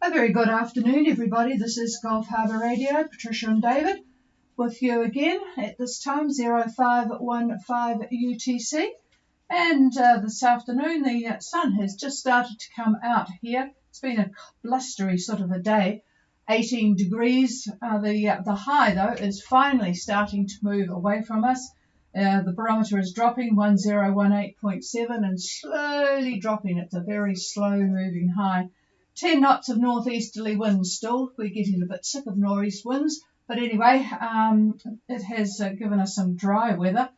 A very good afternoon, everybody. This is Gulf Harbour Radio, Patricia and David, with you again at this time, 0515 UTC. And this afternoon, the sun has just started to come out here. It's been a blustery sort of a day, 18 degrees. The high, though, is finally starting to move away from us. The barometer is dropping, 1018.7, and slowly dropping. It's a very slow-moving high. 10 knots of northeasterly winds still. We're getting a bit sick of northeast winds. But anyway, it has given us some dry weather,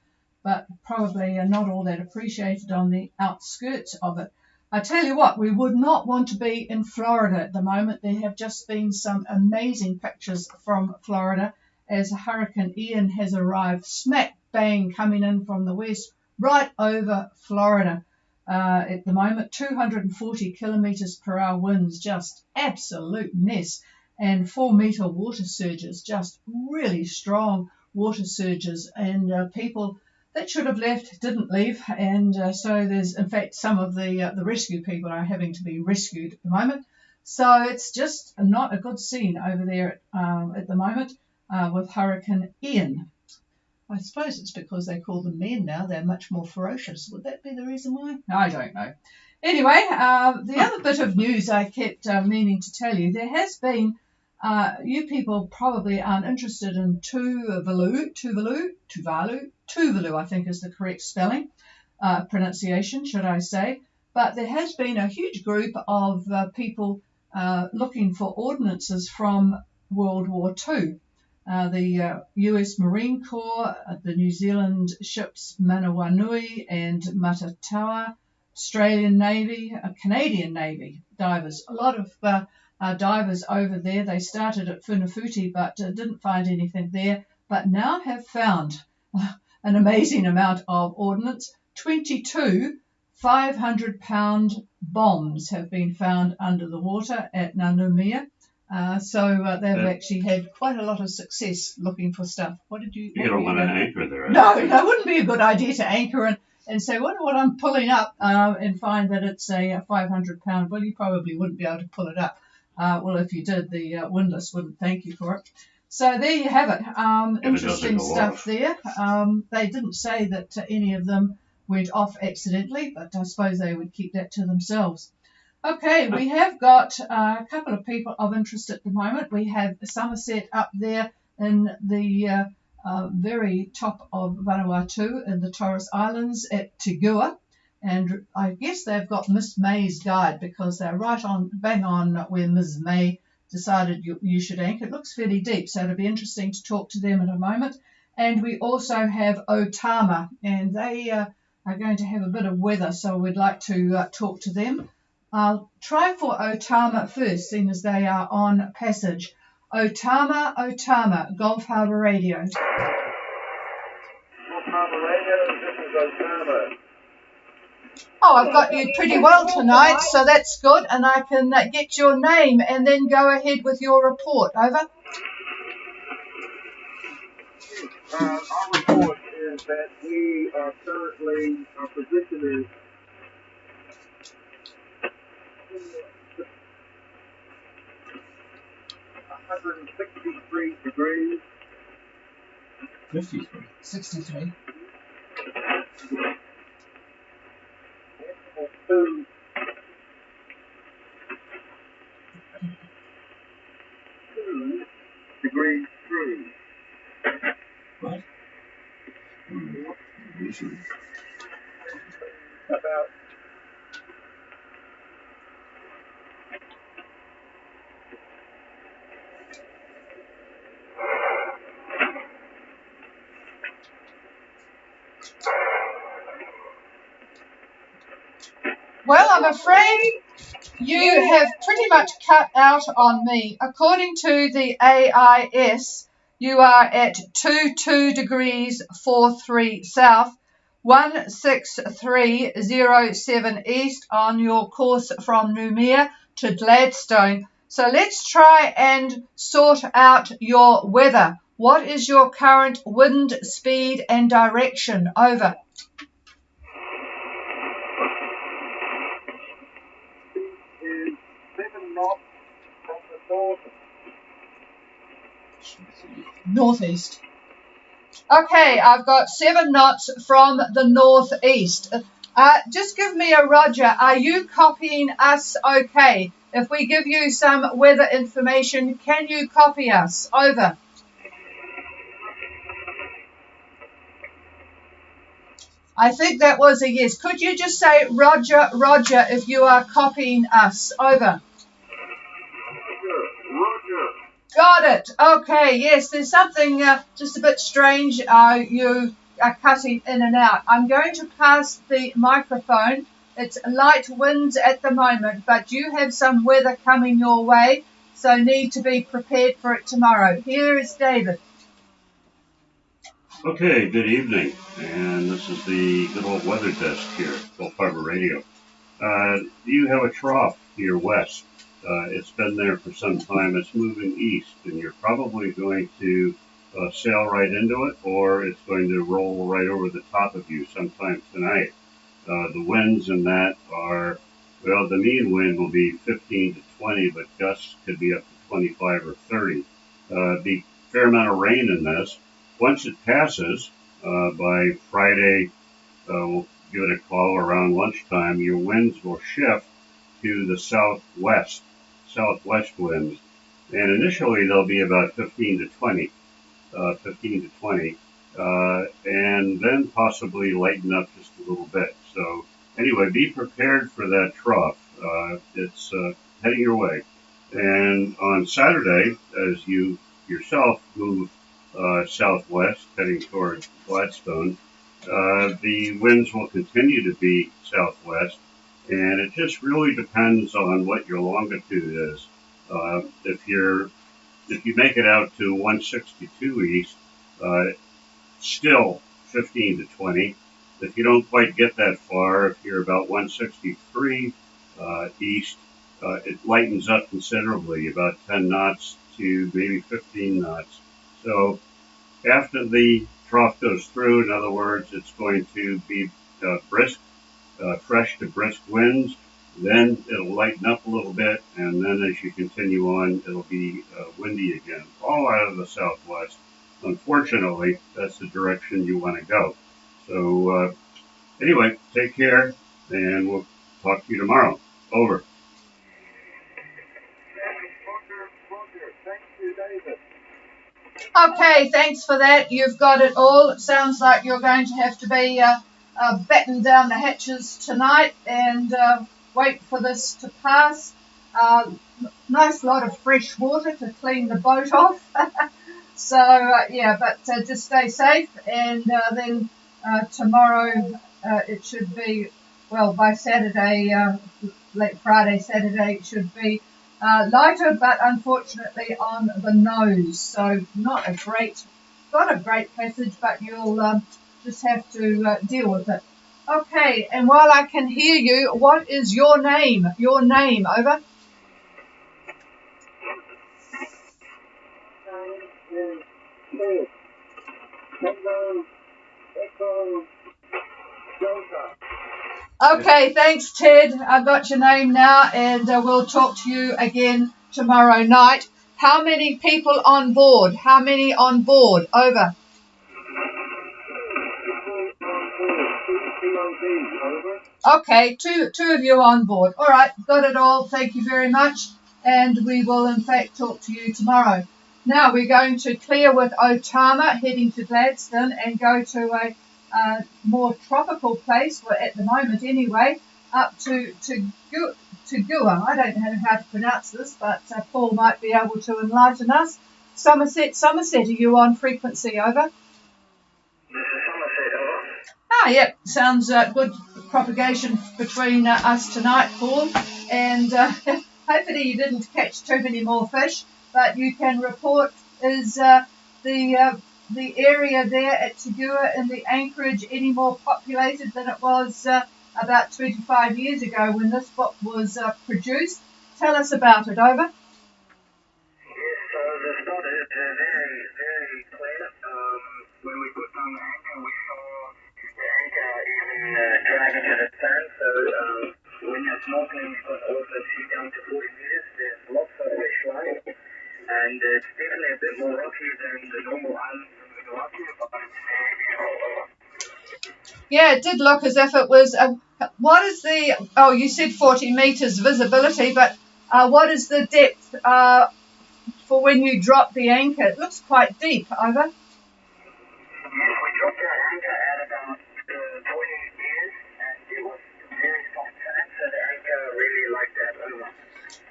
but probably not all that appreciated on the outskirts of it. I tell you what, we would not want to be in Florida at the moment. There have just been some amazing pictures from Florida as Hurricane Ian has arrived, smack bang coming in from the west, right over Florida. At the moment, 240 kilometres per hour winds, just absolute mess, and 4-metre water surges, just really strong water surges, and people that should have left didn't leave, and so there's, in fact, some of the rescue people are having to be rescued at the moment. So it's just not a good scene over there at the moment with Hurricane Ian. I suppose it's because they call them men now. They're much more ferocious. Would that be the reason why? I don't know. Anyway, the other bit of news I kept meaning to tell you, there has been, you people probably aren't interested in Tuvalu, I think is the correct spelling, pronunciation, should I say. But there has been a huge group of people looking for ordnances from World War II. The US Marine Corps, the New Zealand ships Manawanui and Matatawa, Australian Navy, Canadian Navy divers. A lot of divers over there. They started at Funafuti but didn't find anything there, but now have found an amazing amount of ordnance. 22 500-pound bombs have been found under the water at Nanumea. So they've actually had quite a lot of success looking for stuff. What did you? You don't want to anchor there. No, it wouldn't be a good idea to anchor and say, wonder what I'm pulling up, and find that it's a 500-pound. Well, you probably wouldn't be able to pull it up. Well, if you did, the windlass wouldn't thank you for it. So there you have it. Interesting stuff there. They didn't say that any of them went off accidentally, but I suppose they would keep that to themselves. Okay, we have got a couple of people of interest at the moment. We have Somerset up there in the very top of Vanuatu in the Torres Islands at Tigua. And I guess they've got Miss May's guide because they're right on, bang on where Miss May decided you should anchor. It looks fairly deep, so it'll be interesting to talk to them in a moment. And we also have Otama, and they are going to have a bit of weather, so we'd like to talk to them. I'll try for Otama first, seeing as they are on passage. Otama, Gulf Harbour Radio. Gulf Harbour Radio, this is Otama. Oh, I've got you pretty well tonight, so that's good, and I can get your name and then go ahead with your report. Over. Our report is that we are currently, our position is 163 degrees. 63. 2 degrees 3. What? About Well, I'm afraid you have pretty much cut out on me. According to the AIS, you are at 22 degrees 43 south, 16307 east on your course from Noumea to Gladstone. So let's try and sort out your weather. What is your current wind speed and direction? Over. is 7 knots north. Northeast. Okay, I've got 7 knots from the northeast. Just give me a roger. Are you copying us okay? If we give you some weather information, can you copy us? Over. I think that was a yes. Could you just say roger, roger if you are copying us? Over. Roger. Got it. Okay, yes, there's something just a bit strange. You are cutting in and out. I'm going to pass the microphone. It's light winds at the moment, but you have some weather coming your way, so need to be prepared for it tomorrow. Here is David. Okay, good evening. And this is the good old weather desk here, Gulf Harbour Radio. You have a trough to your west. It's been there for some time. It's moving east, and you're probably going to sail right into it, or it's going to roll right over the top of you sometime tonight. The winds in that are, well, the mean wind will be 15 to 20, but gusts could be up to 25 or 30. Be a fair amount of rain in this. Once it passes, by Friday, we'll give it a call around lunchtime, your winds will shift to the southwest winds. And initially they'll be about 15 to 20, and then possibly lighten up just a little bit. So anyway, be prepared for that trough. It's heading your way. And on Saturday, as you yourself move southwest, heading toward Gladstone, the winds will continue to be southwest, and it just really depends on what your longitude is. If you make it out to 162 east, still 15 to 20. If you don't quite get that far, if you're about 163 east, it lightens up considerably, about 10 knots to maybe 15 knots. So after the trough goes through, in other words, it's going to be brisk, fresh to brisk winds. Then it'll lighten up a little bit, and then as you continue on, it'll be windy again, all out of the southwest. Unfortunately, that's the direction you want to go. So anyway, take care, and we'll talk to you tomorrow. Over. Roger. Thank you, David. Okay, thanks for that. You've got it all. It sounds like you're going to have to be batten down the hatches tonight and wait for this to pass. Nice lot of fresh water to clean the boat off. So, yeah, but just stay safe, and then tomorrow it should be, well, by Saturday, late Friday, Saturday, it should be lighter, but unfortunately on the nose. So not a great passage, but you'll just have to deal with it. Okay, and while I can hear you, what is your name? Your name, over. Okay, thanks, Ted. I've got your name now, and we'll talk to you again tomorrow night. How many people on board? How many on board? Over. Okay, two of you on board. All right, got it all. Thank you very much, and we will in fact talk to you tomorrow. Now we're going to clear with Otama, heading to Gladstone, and go to a more tropical place, well, at the moment anyway, up to Gua. I don't know how to pronounce this, but Paul might be able to enlighten us. Somerset, are you on frequency? Over. Ah, yep, sounds good propagation between us tonight, Paul. And hopefully you didn't catch too many more fish, but you can report is the area there at Tegua in the anchorage any more populated than it was about 25 years ago when this book was produced. Tell us about it, over. Yes, so the spot is very, very clear. When we put on the anchor, we saw the anchor even drag into the sand. So when you're snorkeling, you can also see down to 40 meters. There's lots of fish lying. definitely a bit more rocky than the normal islands in Vanuatu, but it's very beautiful. Yeah, it did look as if it was. What is the? Oh, you said 40 meters visibility, but what is the depth for when you drop the anchor? It looks quite deep. Over. Yes, we dropped our anchor at about 20 meters, and it was very soft sand, so the anchor really liked that over.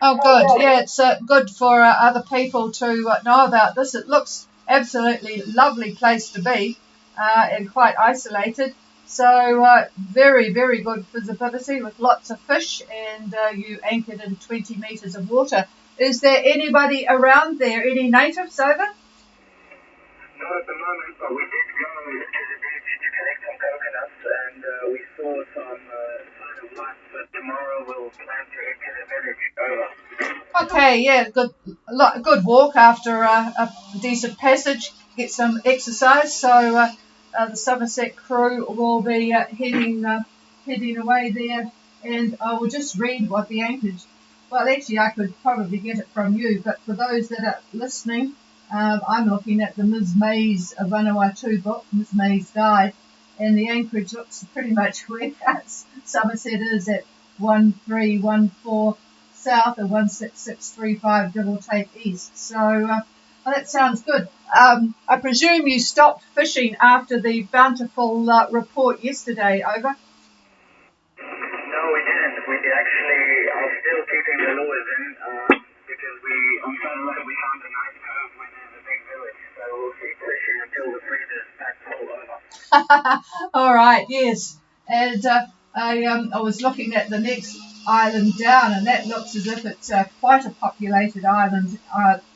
Oh, good. Yeah, it's good for other people to know about this. It looks absolutely lovely place to be and quite isolated. So very, very good visibility with lots of fish, and you anchored in 20 meters of water. Is there anybody around there? Any natives over? Not at the moment, but we did go to the beach to collect some coconuts, and we saw some sign of life. So tomorrow we'll plan to head to the village. Over. Okay, yeah, good walk after a decent passage. Get some exercise. So the Somerset crew will be heading away there, and I will just read what the anchorage. Well, actually, I could probably get it from you, but for those that are listening, I'm looking at the Ms. May's Vanuatu book, Ms. May's Guide, and the anchorage looks pretty much where Somerset is at 1314 south and 16635 double take east. So well, that sounds good. I presume you stopped fishing after the bountiful report yesterday. Over. No, we didn't. We actually are still keeping the lures in because on Saturday we found a nice cove where there's a big village, so we'll keep fishing until the freezer's packed full. Over. All right. Yes. And I was looking at the next island down, and that looks as if it's quite a populated island,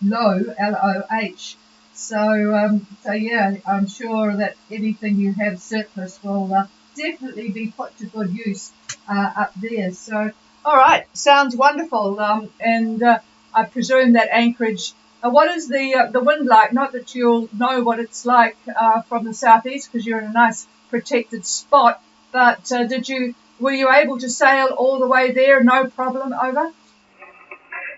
Loh, Loh. So yeah, I'm sure that anything you have surplus will definitely be put to good use up there. So, all right, sounds wonderful. And I presume that anchorage. What is the wind like? Not that you'll know what it's like from the southeast because you're in a nice protected spot. But were you able to sail all the way there? No problem. Over.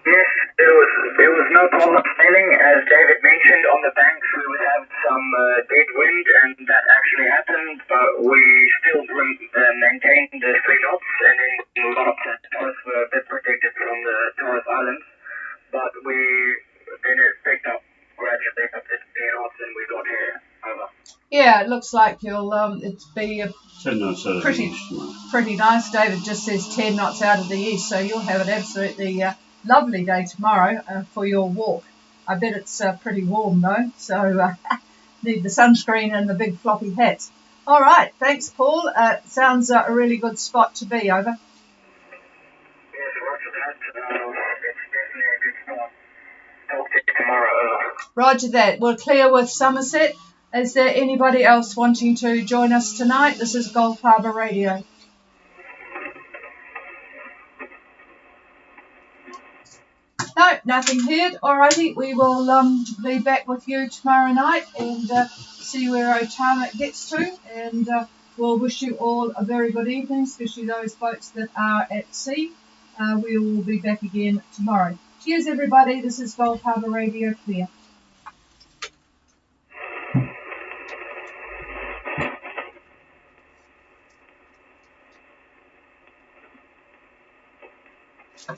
Yes, there was no problem sailing. As David mentioned, on the banks we would have some dead wind, and that actually happened, but we still maintained the 3 knots, and then we got up to Torres. Were a bit protected from the Torres Islands, but then it picked up gradually up to 3 knots, and we got here. Over. Yeah, it looks like you'll it's be 10 knots out of the east. Pretty nice. David just says 10 knots out of the east, so you'll have an absolutely lovely day tomorrow for your walk. I bet it's pretty warm though, so need the sunscreen and the big floppy hats. All right, thanks, Paul. Sounds a really good spot to be. Over. Yes, roger that. It's definitely a good spot. Talk to you tomorrow. Roger that. We're clear with Somerset. Is there anybody else wanting to join us tonight? This is Gulf Harbour Radio. No, nothing heard. Alrighty, we will be back with you tomorrow night and see where Otama gets to. And we'll wish you all a very good evening, especially those boats that are at sea. We will be back again tomorrow. Cheers, everybody. This is Gulf Harbour Radio Clear. Okay.